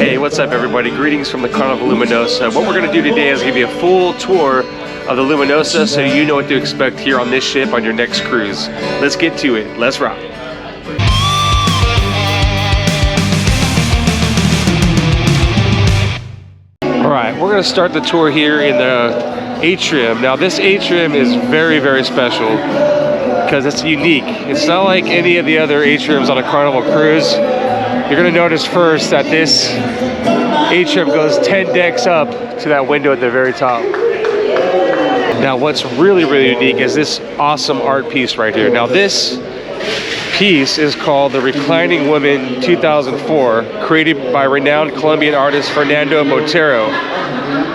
Hey, what's up everybody? Greetings from the Carnival Luminosa. What we're going to do today is give you a full tour of the Luminosa so you know what to expect here on this ship on your next cruise. Let's get to it. Let's rock. Alright, we're going to start the tour here in the Atrium. Now this Atrium is very, very special because it's unique. It's not like any of the other Atriums on a Carnival cruise. You're going to notice first that this Atrium goes 10 decks up to that window at the very top. Now what's really, really unique is this awesome art piece right here. Now this piece is called the Reclining Woman 2004, created by renowned Colombian artist Fernando Botero.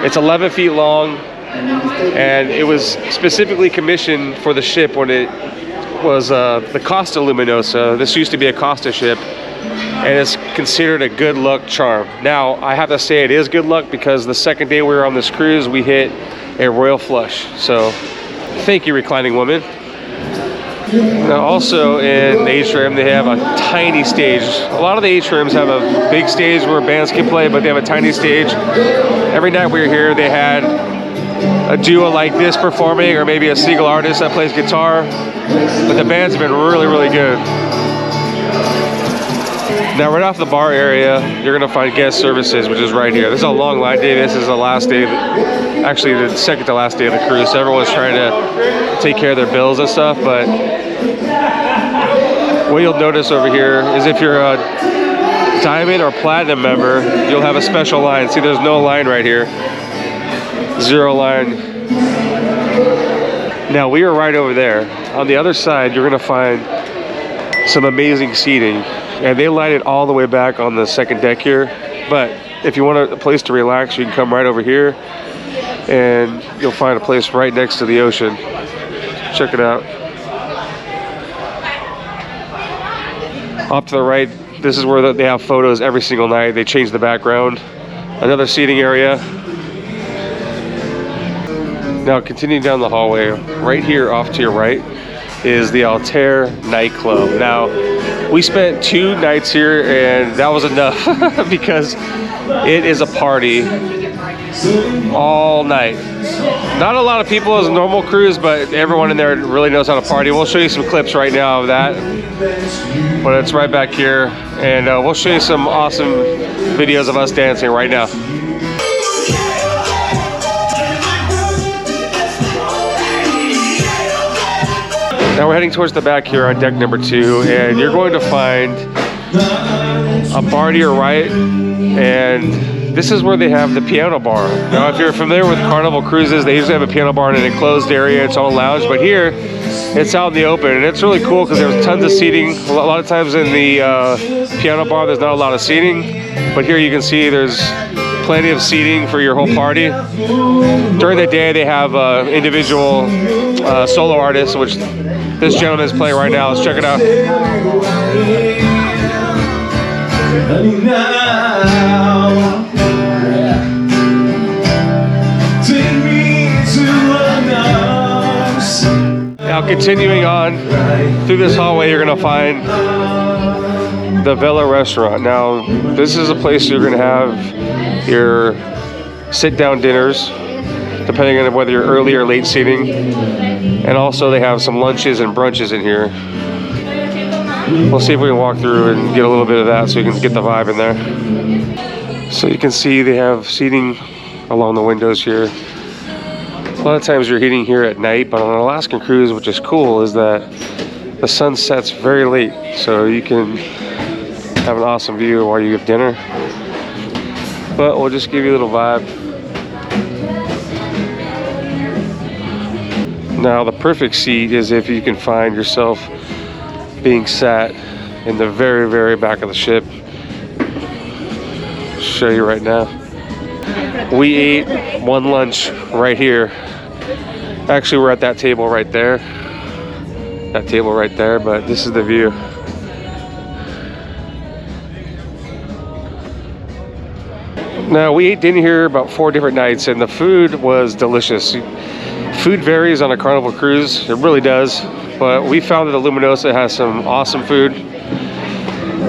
It's 11 feet long, and it was specifically commissioned for the ship when it was the Costa Luminosa. This used to be a Costa ship, and it's considered a good luck charm. Now, I have to say it is good luck because the second day we were on this cruise, we hit a royal flush. So, thank you, Reclining Woman. Now, also in the Atrium, they have a tiny stage. A lot of the Atriums have a big stage where bands can play, but they have a tiny stage. Every night we were here, they had a duo like this performing, or maybe a single artist that plays guitar. But the bands have been really, really good. Now right off the bar area, you're gonna find guest services, which is right here. This is a long line day. This is the last day, actually the second to last day of the cruise. So everyone's trying to take care of their bills and stuff, but what you'll notice over here is if you're a Diamond or Platinum member, you'll have a special line. See, there's no line right here. Zero line. Now we are right over there. On the other side, you're gonna find some amazing seating. And they line it all the way back on the second deck here. But if you want a place to relax, you can come right over here and you'll find a place right next to the ocean. Check it out. Off to the right, this is where they have photos every single night. They change the background. Another seating area. Now continuing down the hallway, right here off to your right is the Altair Nightclub. Now, we spent 2 nights here and that was enough because it is a party all night. Not a lot of people as a normal cruise, but everyone in there really knows how to party. We'll show you some clips right now of that, but it's right back here, and we'll show you some awesome videos of us dancing right now. Now we're heading towards the back here on deck number 2, and you're going to find a bar to your right, and this is where they have the piano bar. Now if you're familiar with Carnival cruises, they usually have a piano bar in an enclosed area, its own lounge, but here it's out in the open, and it's really cool because there's tons of seating. A lot of times in the piano bar there's not a lot of seating, but here you can see there's plenty of seating for your whole party. During the day they have individual solo artists, which this gentleman is playing right now. Let's check it out. Now continuing on through this hallway, you're gonna find the Vela Restaurant. Now this is a place you're gonna have your sit-down dinners, depending on whether you're early or late seating. And also they have some lunches and brunches in here. We'll see if we can walk through and get a little bit of that so you can get the vibe in there. So you can see they have seating along the windows here. A lot of times you're eating here at night, but on an Alaskan cruise, which is cool, is that the sun sets very late. So you can have an awesome view while you have dinner. But we'll just give you a little vibe. Now the perfect seat is if you can find yourself being sat in the very, very back of the ship. I'll show you right now. We ate one lunch right here. Actually, we're at that table right there. That table right there, but this is the view. Now we ate dinner here about 4 different nights and the food was delicious. Food varies on a Carnival cruise, it really does, but we found that the Luminosa has some awesome food.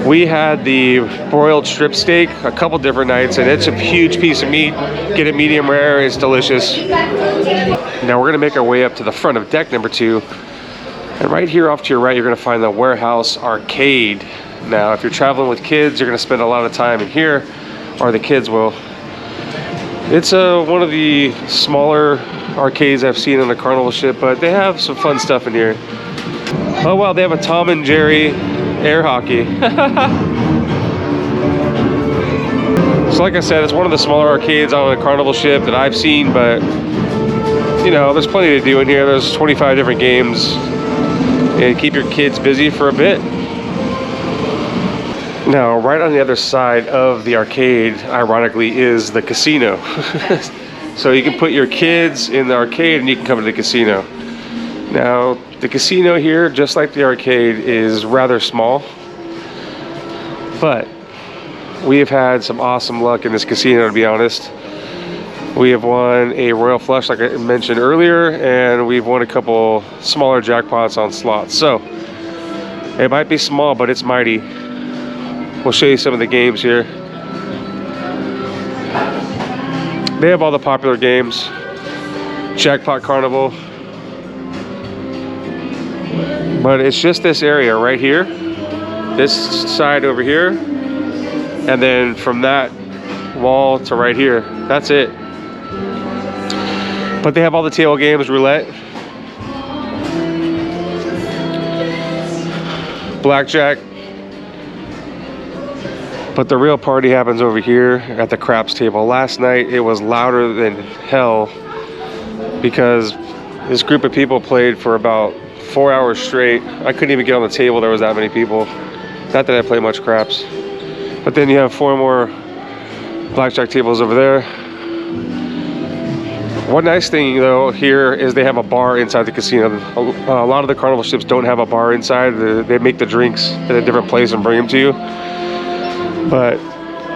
We had the broiled strip steak a couple different nights, and it's a huge piece of meat. Get it medium rare, it's delicious. Now we're gonna make our way up to the front of deck number 2. And right here off to your right, you're gonna find the Warehouse Arcade. Now, if you're traveling with kids, you're gonna spend a lot of time in here, or the kids will. It's one of the smaller arcades I've seen on a Carnival ship, but they have some fun stuff in here. Oh wow, they have a Tom and Jerry air hockey. So like I said, it's one of the smaller arcades on a Carnival ship that I've seen, but you know, there's plenty to do in here. There's 25 different games, and keep your kids busy for a bit. Now, right on the other side of the arcade, ironically, is the casino. So you can put your kids in the arcade and you can come to the casino. Now, the casino here, just like the arcade, is rather small. But we have had some awesome luck in this casino, to be honest. We have won a Royal Flush, like I mentioned earlier, and we've won a couple smaller jackpots on slots. So, it might be small, but it's mighty. We'll show you some of the games here. They have all the popular games. Jackpot Carnival. But it's just this area right here. This side over here. And then from that wall to right here. That's it. But they have all the table games, roulette, blackjack. But the real party happens over here at the craps table. Last night it was louder than hell because this group of people played for about 4 hours straight. I couldn't even get on the table, there was that many people. Not that I play much craps. But then you have 4 more blackjack tables over there. One nice thing though here is they have a bar inside the casino. A lot of the Carnival ships don't have a bar inside. They make the drinks at a different place and bring them to you. But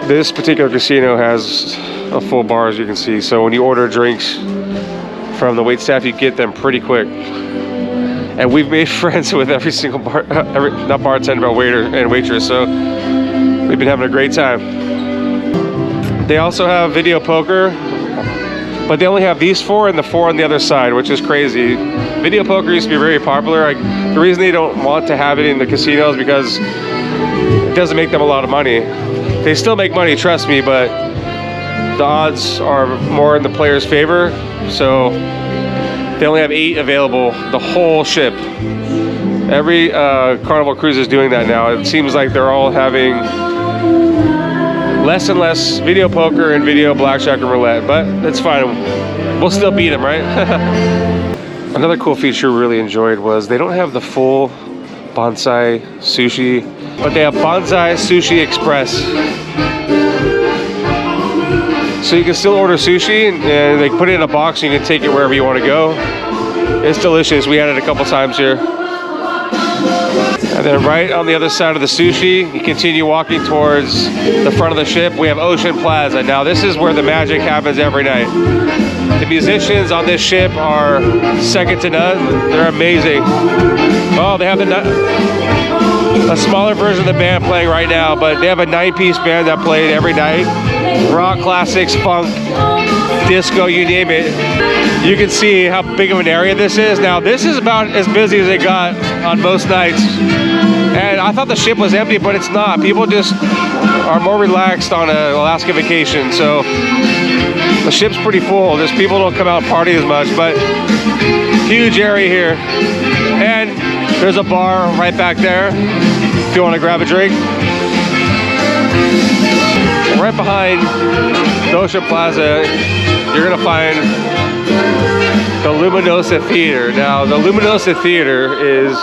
this particular casino has a full bar, as you can see. So when you order drinks from the wait staff, you get them pretty quick. And we've made friends with every single not bartender, but waiter and waitress. So we've been having a great time. They also have video poker, but they only have these 4 and the 4 on the other side, which is crazy. Video poker used to be very popular. The reason they don't want to have it in the casinos is because it doesn't make them a lot of money. They still make money, trust me, but the odds are more in the player's favor. So they only have 8 available, the whole ship. Every Carnival cruise is doing that now. It seems like they're all having less and less video poker and video blackjack and roulette, but that's fine. We'll still beat them, right? Another cool feature we really enjoyed was they don't have the full Bonsai sushi, but they have Bonsai Sushi Express. So you can still order sushi and they put it in a box and you can take it wherever you want to go. It's delicious. We had it a couple times here. And then right on the other side of the sushi, you continue walking towards the front of the ship. We have Ocean Plaza. Now this is where the magic happens every night. The musicians on this ship are second to none. They're amazing. Oh, they have a smaller version of the band playing right now, but they have a 9-piece band that played every night. Rock, classics, funk, disco, you name it. You can see how big of an area this is. Now this is about as busy as it got on most nights. And I thought the ship was empty, but it's not. People just are more relaxed on an Alaska vacation. So the ship's pretty full. Just people don't come out and party as much, but huge area here. And there's a bar right back there if you want to grab a drink. Right behind the Ocean Plaza, you're gonna find the Luminosa Theater. Now, the Luminosa Theater is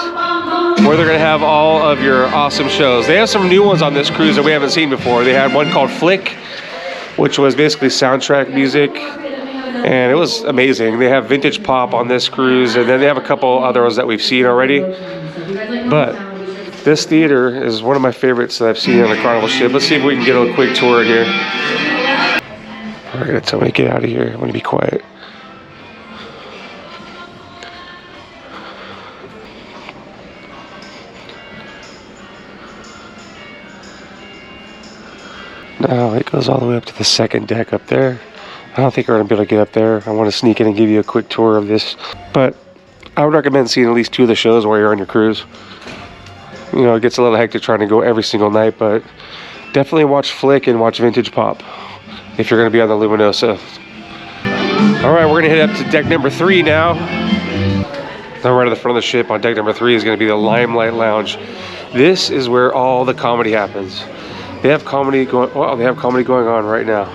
where they're gonna have all of your awesome shows. They have some new ones on this cruise that we haven't seen before. They had one called Flick, which was basically soundtrack music, and it was amazing. They have vintage pop on this cruise, and then they have a couple others that we've seen already. But this theater is one of my favorites that I've seen on a Carnival ship. Let's see if we can get a quick tour in here. They're gonna tell me to get out of here. I'm gonna be quiet. Oh, it goes all the way up to the second deck up there. I don't think we're going to be able to get up there. I want to sneak in and give you a quick tour of this. But I would recommend seeing at least 2 of the shows while you're on your cruise. You know, it gets a little hectic trying to go every single night, but definitely watch Flick and watch Vintage Pop if you're going to be on the Luminosa. All right, we're going to head up to deck number 3 now. Now right at the front of the ship on deck number 3 is going to be the Limelight Lounge. This is where all the comedy happens. They have comedy going. Well, they have comedy going on right now.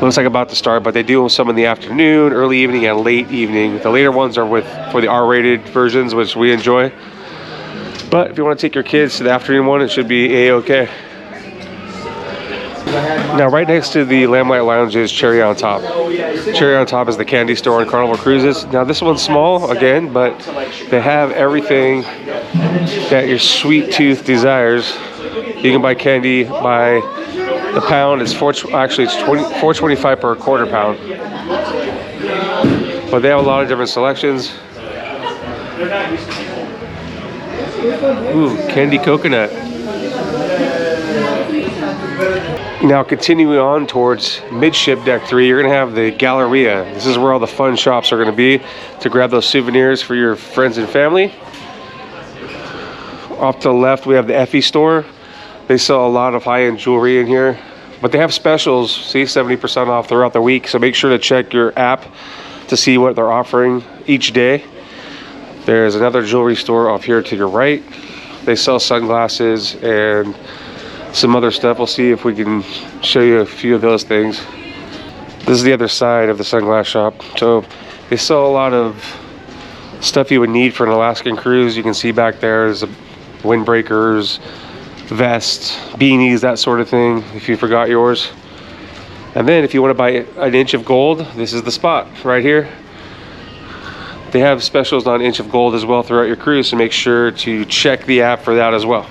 Looks like about to start, but they do some in the afternoon, early evening, and late evening. The later ones are for the R-rated versions, which we enjoy. But if you want to take your kids to the afternoon one, it should be A-okay. Now, right next to the Limelight Lounge is Cherry on Top. Cherry on Top is the candy store on Carnival Cruises. Now, this one's small, again, but they have everything that your sweet tooth desires. You can buy candy by the pound. It's $4.25 per quarter pound. But they have a lot of different selections. Ooh, candy coconut. Now continuing on towards midship deck 3, you're gonna have the Galleria. This is where all the fun shops are gonna be to grab those souvenirs for your friends and family. Off to the left, we have the Effie store. They sell a lot of high-end jewelry in here, but they have specials, see, 70% off throughout the week. So make sure to check your app to see what they're offering each day. There's another jewelry store off here to your right. They sell sunglasses and some other stuff. We'll see if we can show you a few of those things. This is the other side of the sunglass shop. So they sell a lot of stuff you would need for an Alaskan cruise. You can see back there is windbreakers, vests, beanies, that sort of thing, if you forgot yours. And then if you want to buy an inch of gold, this is the spot right here. They have specials on inch of gold as well throughout your cruise, so make sure to check the app for that as well.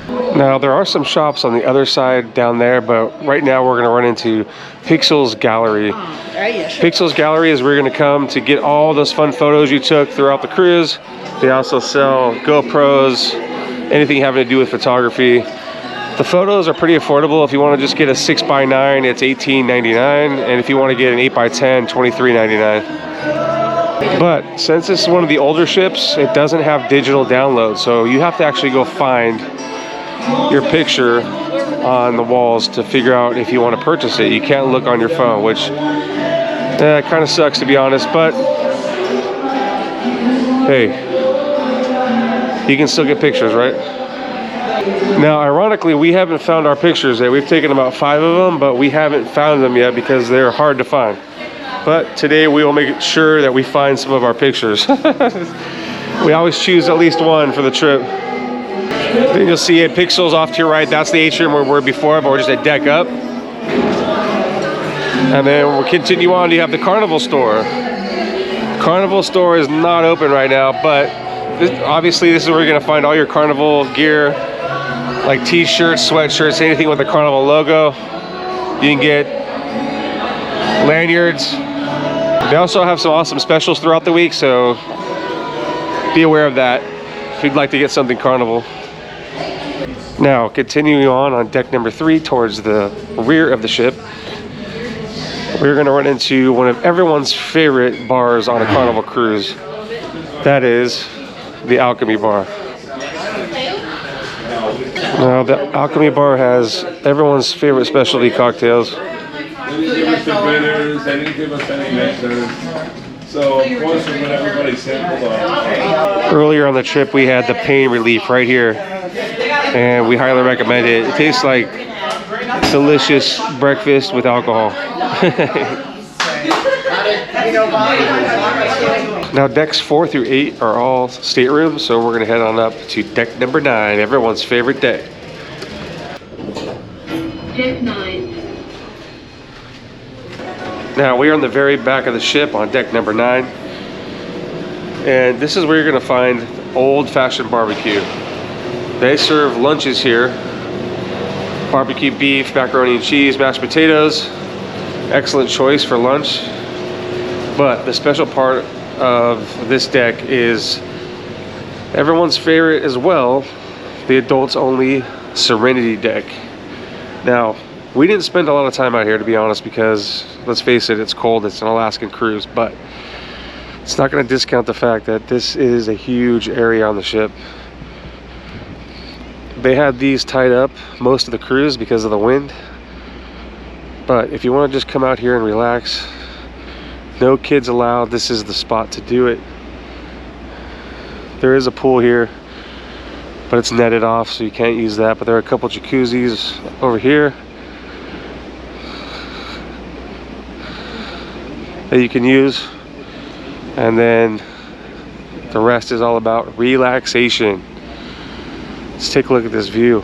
Now, there are some shops on the other side down there, but right now we're going to run into Pixel's Gallery. Pixel's Gallery is where you're going to come to get all those fun photos you took throughout the cruise. They also sell GoPros, anything having to do with photography. The photos are pretty affordable. If you want to just get a 6x9, it's $18.99, and if you want to get an 8x10, $23.99. But since this is one of the older ships, it doesn't have digital download, so you have to actually go find your picture on the walls to figure out if you want to purchase it. You can't look on your phone, which kind of sucks, to be honest, but hey, you can still get pictures, right? Now, ironically, we haven't found our pictures yet. We've taken about 5 of them, but we haven't found them yet because they're hard to find. But today we will make sure that we find some of our pictures. We always choose at least one for the trip. Then you'll see it, Pixels off to your right. That's the atrium where we were before, but we're just a deck up. And then we'll continue on. You have the Carnival Store. Carnival Store is not open right now, but obviously this is where you're going to find all your Carnival gear, like t-shirts, sweatshirts, anything with the Carnival logo. You can get lanyards. They also have some awesome specials throughout the week, so be aware of that if you'd like to get something Carnival. Now, continuing on deck number 3 towards the rear of the ship, we're going to run into one of everyone's favorite bars on a Carnival cruise. That is the Alchemy Bar. Now, the Alchemy Bar has everyone's favorite specialty cocktails. So, of course, we're going to everybody sample. Earlier on the trip, we had the pain relief right here, and we highly recommend it. It tastes like delicious breakfast with alcohol. Now, decks 4 through 8 are all staterooms, so we're going to head on up to deck number 9, everyone's favorite deck. Deck 9. Now, we are on the very back of the ship on deck number 9. And this is where you're going to find Old Fashioned BBQ. They serve lunches here. Barbecue beef, macaroni and cheese, mashed potatoes. Excellent choice for lunch. But the special part of this deck is everyone's favorite as well, the adults only Serenity Deck. Now, we didn't spend a lot of time out here, to be honest, because let's face it, it's cold. It's an Alaskan cruise, but it's not going to discount the fact that this is a huge area on the ship. They had these tied up most of the cruise because of the wind, but if you want to just come out here and relax, no kids allowed, this is the spot to do it. There is a pool here, but it's netted off, so you can't use that. But there are a couple jacuzzis over here that you can use, and then the rest is all about relaxation. Let's take a look at this view.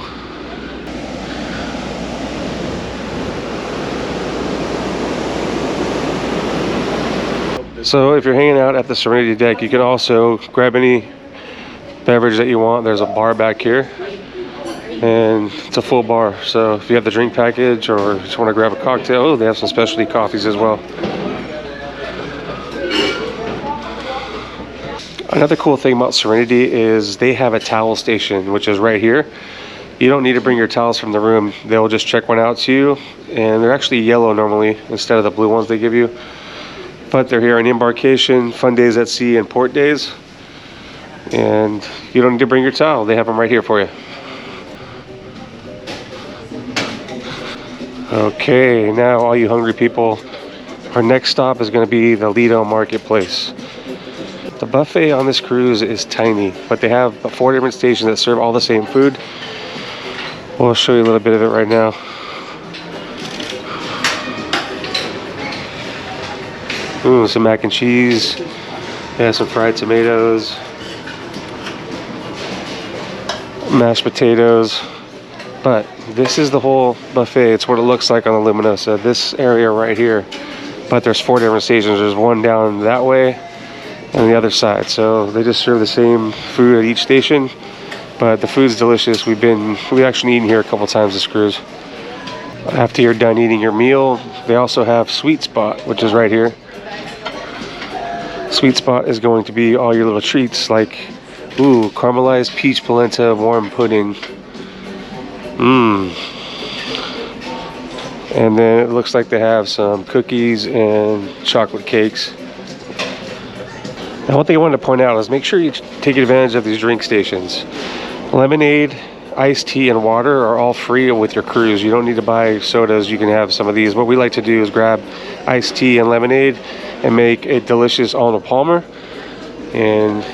So if you're hanging out at the Serenity Deck, you can also grab any beverage that you want. There's a bar back here, and it's a full bar. So if you have the drink package or just want to grab a cocktail, oh, they have some specialty coffees as well. Another cool thing about Serenity is they have a towel station, which is right here. You don't need to bring your towels from the room. They'll just check one out to you, and they're actually yellow normally instead of the blue ones they give you. But they're here on embarkation, fun days at sea, and port days. And you don't need to bring your towel. They have them right here for you. Okay, now all you hungry people, our next stop is going to be the Lido Marketplace. The buffet on this cruise is tiny, but they have 4 different stations that serve all the same food. We'll show you a little bit of it right now. Ooh, some mac and cheese. Yeah, some fried tomatoes. Mashed potatoes. But this is the whole buffet. It's what it looks like on the Luminosa. This area right here. But there's 4 different stations. There's one down that way and the other side. So they just serve the same food at each station. But the food's delicious. We've actually eaten here a couple times this cruise. After you're done eating your meal, they also have Sweet Spot, which is right here. Sweet Spot is going to be all your little treats like, ooh, caramelized peach polenta warm pudding. And then it looks like they have some cookies and chocolate cakes. Now, one thing I wanted to point out is make sure you take advantage of these drink stations. Lemonade, iced tea, and water are all free with your cruise. You don't need to buy sodas. You can have some of these. What we like to do is grab iced tea and lemonade and make a delicious Arnold Palmer. And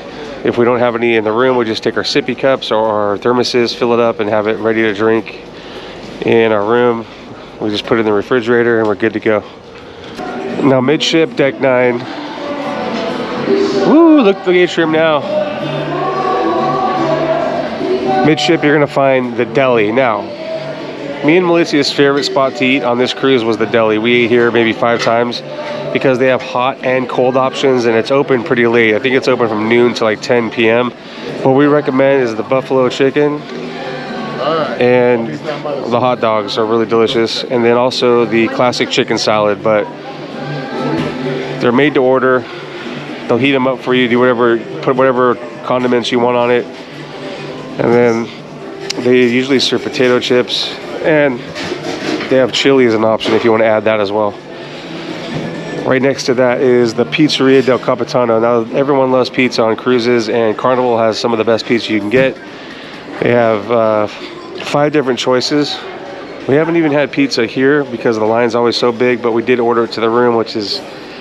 if we don't have any in the room, we just take our sippy cups or our thermoses, fill it up, and have it ready to drink in our room. We just put it in the refrigerator and we're good to go. Now, midship, deck 9. Woo, look at the atrium now. Midship, you're gonna find the Deli. Now, me and Melissa's favorite spot to eat on this cruise was the Deli. We ate here maybe 5 times because they have hot and cold options, and it's open pretty late. I think it's open from noon to like 10 p.m. What we recommend is the buffalo chicken, and the hot dogs are really delicious, and then also the classic chicken salad. But they're made to order. They'll heat them up for you, do whatever, put whatever condiments you want on it. And then they usually serve potato chips, and they have chili as an option if you want to add that as well. Right next to that is the Pizzeria Del Capitano. Now, everyone loves pizza on cruises, and Carnival has some of the best pizza you can get. They have 5 different choices. We haven't even had pizza here because the line's always so big, but we did order it to the room, which is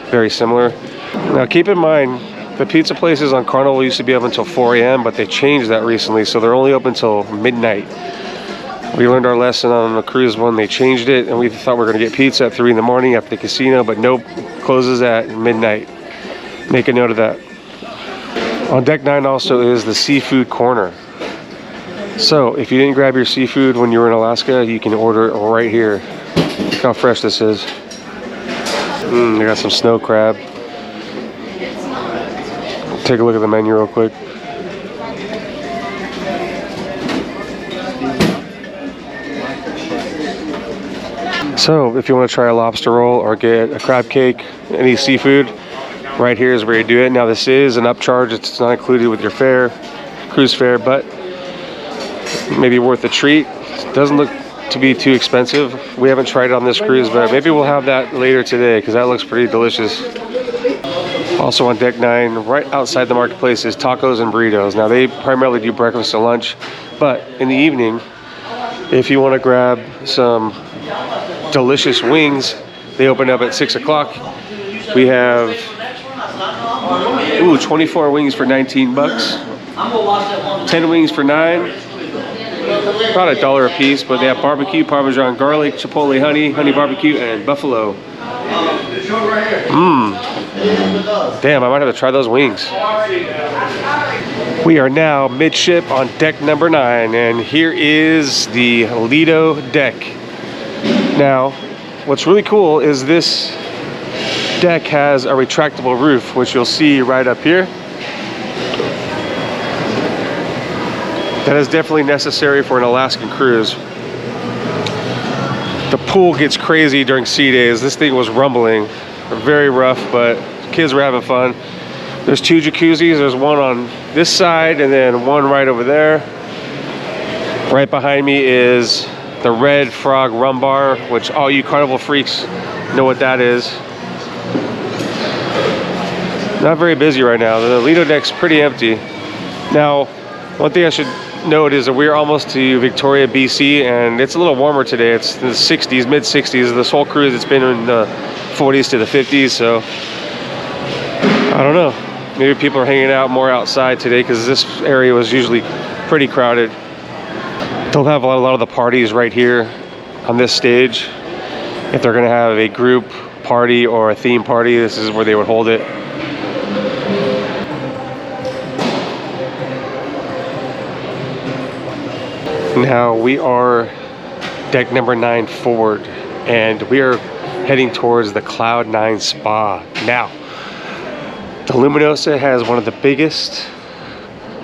very similar. Now, keep in mind, the pizza places on Carnival used to be open until 4 a.m., but they changed that recently, so they're only open until midnight. We learned our lesson on the cruise when they changed it, and we thought we were going to get pizza at 3 in the morning after the casino, but nope, closes at midnight. Make a note of that. On deck 9 also is the seafood corner. So if you didn't grab your seafood when you were in Alaska, you can order it right here. Look how fresh this is. They got some snow crab. Take a look at the menu real quick. So if you want to try a lobster roll or get a crab cake, any seafood, right here is where you do it. Now, this is an upcharge. It's not included with your fare, cruise fare, but maybe worth a treat. It doesn't look to be too expensive. We haven't tried it on this cruise, but maybe we'll have that later today because that looks pretty delicious. Also on deck 9, right outside the marketplace, is tacos and burritos. Now they primarily do breakfast and lunch, but in the evening, if you want to grab some delicious wings, they open up at 6 o'clock. We have 24 wings for 19 bucks, 10 wings for 9, about $1 a piece, but they have barbecue, Parmesan garlic, chipotle honey barbecue, and buffalo. Damn, I might have to try those wings. We are now midship on deck number 9, and here is the Lido Deck. Now, what's really cool is this deck has a retractable roof, which you'll see right up here. That is definitely necessary for an Alaskan cruise. The pool gets crazy during sea days. This thing was rumbling, very rough, but kids were having fun. There's 2 jacuzzis. There's one on this side and then one right over there. Right behind me is the red Frog Rum Bar, which all you Carnival freaks know what that is. Not very busy right now. The Lido Deck's pretty empty. Now, one thing I should note is that we're almost to Victoria, BC, and it's a little warmer today. It's the 60s, mid 60s. This whole cruise, it's been in the 40s to the 50s, so I don't know. Maybe people are hanging out more outside today because this area was usually pretty crowded. They'll have a lot of the parties right here on this stage. If they're gonna have a group party or a theme party, this is where they would hold it. Now we are deck number 9 forward, and we are heading towards the Cloud 9 Spa. Now, the Luminosa has one of the biggest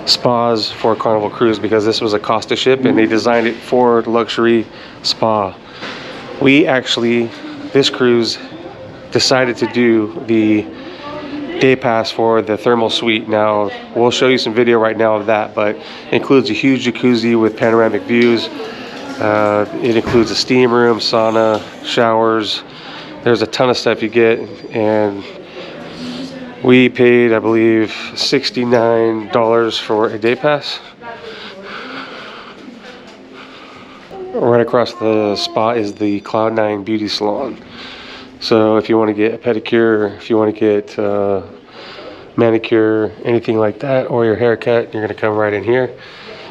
spas for a Carnival cruise because this was a Costa ship and they designed it for luxury spa. We actually, this cruise, decided to do the day pass for the thermal suite. Now we'll show you some video right now of that, but it includes a huge jacuzzi with panoramic views. It includes a steam room, sauna, showers. There's a ton of stuff you get, and we paid, I believe, $69 for a day pass. Right across the spa is the Cloud 9 Beauty Salon. So if you want to get a pedicure, if you want to get manicure, anything like that, or your haircut, you're going to come right in here.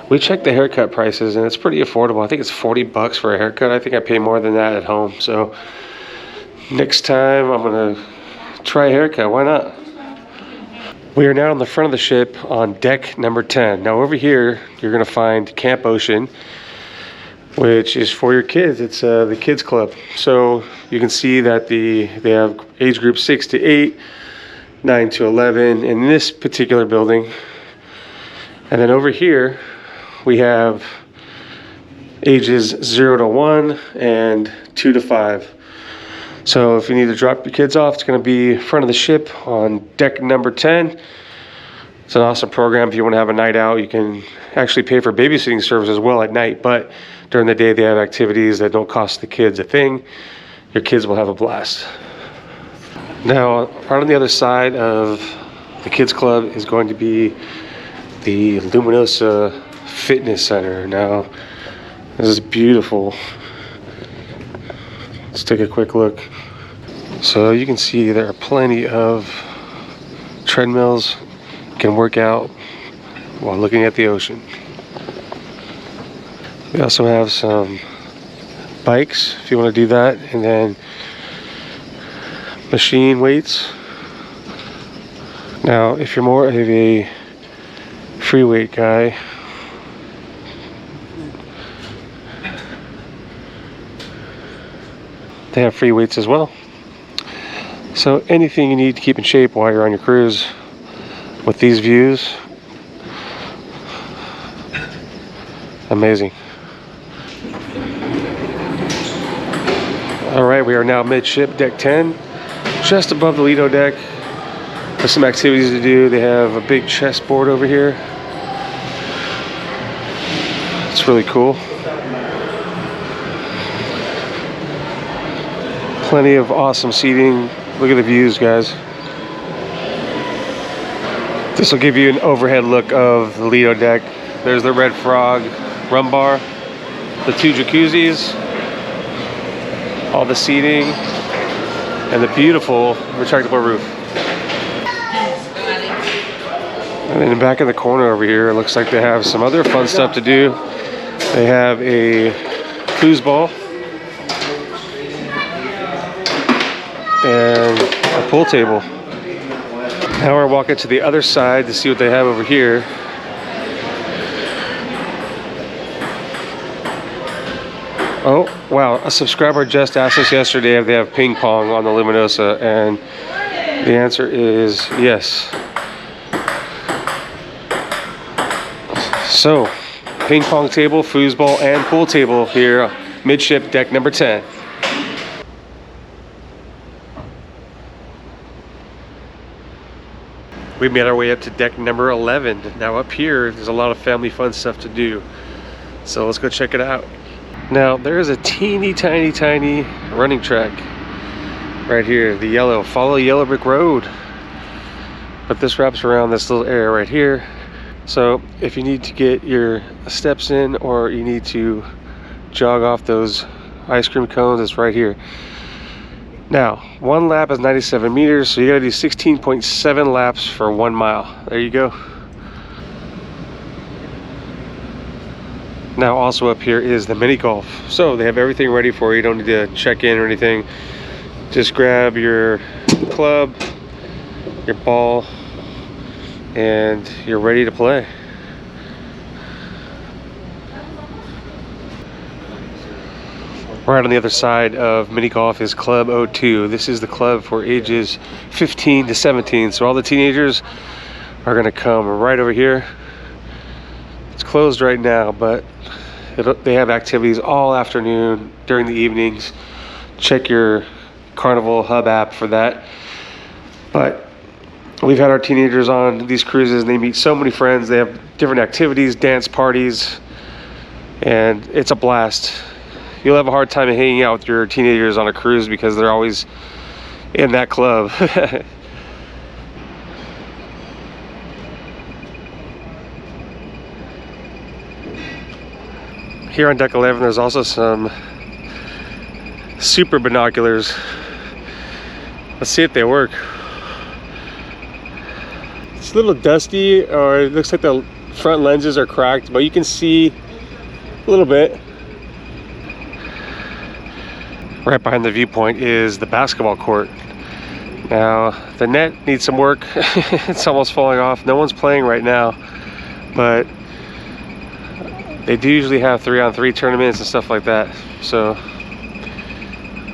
We checked the haircut prices and it's pretty affordable. I think it's 40 bucks for a haircut. I think I pay more than that at home. So next time I'm going to try a haircut. Why not? We are now on the front of the ship on deck number 10. Now over here, you're going to find Camp Ocean, which is for your kids. It's the kids club. So you can see that they have age group 6 to 8, 9 to 11 in this particular building. And then over here, we have ages 0 to 1 and 2 to 5. So if you need to drop your kids off, it's going to be front of the ship on deck number 10. It's an awesome program. If you want to have a night out, you can actually pay for babysitting service as well at night, but during the day they have activities that don't cost the kids a thing. Your kids will have a blast. Now, right on the other side of the kids club is going to be the Luminosa Fitness Center. Now, this is beautiful. Let's take a quick look. So you can see there are plenty of treadmills. You can work out while looking at the ocean. We also have some bikes if you want to do that, and then machine weights. Now, if you're more of a free weight guy, they have free weights as well. So anything you need to keep in shape while you're on your cruise with these views, amazing. All right, we are now midship, deck 10, just above the Lido Deck. There's some activities to do. They have a big chessboard over here. It's really cool. Plenty of awesome seating. Look at the views, guys. This will give you an overhead look of the Lido Deck. There's the Red Frog Rum Bar, the 2 jacuzzis, all the seating, and the beautiful retractable roof. And then back in the corner over here, it looks like they have some other fun stuff to do. They have a foosball and a pool table. Now we're walking to the other side to see what they have over here. Oh, wow. A subscriber just asked us yesterday if they have ping pong on the Luminosa, and the answer is yes. So, ping pong table, foosball, and pool table here, midship deck number 10. We made our way up to deck number 11. Now up here, there's a lot of family fun stuff to do. So let's go check it out. Now there is a teeny tiny running track right here, the yellow, follow yellow brick road. But this wraps around this little area right here. So if you need to get your steps in or you need to jog off those ice cream cones, it's right here. Now, one lap is 97 meters, so you gotta do 16.7 laps for 1 mile. There you go. Now also up here is the mini golf. So they have everything ready for you. You don't need to check in or anything. Just grab your club, your ball, and you're ready to play. Right on the other side of mini golf is Club 02. This is the club for ages 15 to 17. So all the teenagers are gonna come right over here. It's closed right now, but they have activities all afternoon during the evenings. Check your Carnival Hub app for that. But we've had our teenagers on these cruises and they meet so many friends. They have different activities, dance parties, and it's a blast. You'll have a hard time hanging out with your teenagers on a cruise because they're always in that club. Here on deck 11, there's also some super binoculars. Let's see if they work. It's a little dusty, or it looks like the front lenses are cracked, but you can see a little bit. Right behind the viewpoint is the basketball court. Now, the net needs some work. It's almost falling off. No one's playing right now, but they do usually have 3-on-3 tournaments and stuff like that. So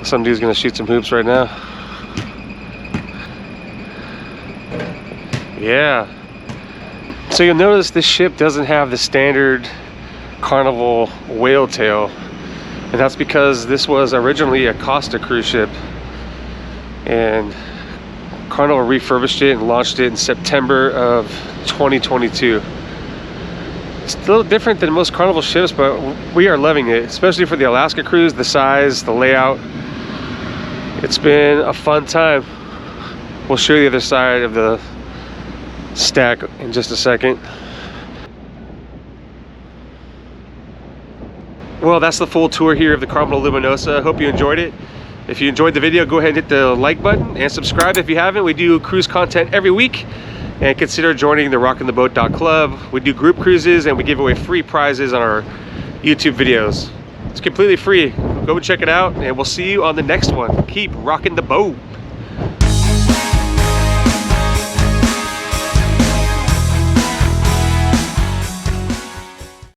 some dude's gonna shoot some hoops right now. Yeah. So you'll notice this ship doesn't have the standard Carnival whale tail. And that's because this was originally a Costa cruise ship. And Carnival refurbished it and launched it in September of 2022. It's a little different than most Carnival ships, but we are loving it, especially for the Alaska cruise, the size, the layout. It's been a fun time. We'll show you the other side of the stack in just a second. Well, that's the full tour here of the Carnival Luminosa. Hope you enjoyed it. If you enjoyed the video, go ahead and hit the like button and subscribe if you haven't. We do cruise content every week. And consider joining the rockintheboat.club. We do group cruises and we give away free prizes on our YouTube videos. It's completely free. Go and check it out, and we'll see you on the next one. Keep rocking the boat.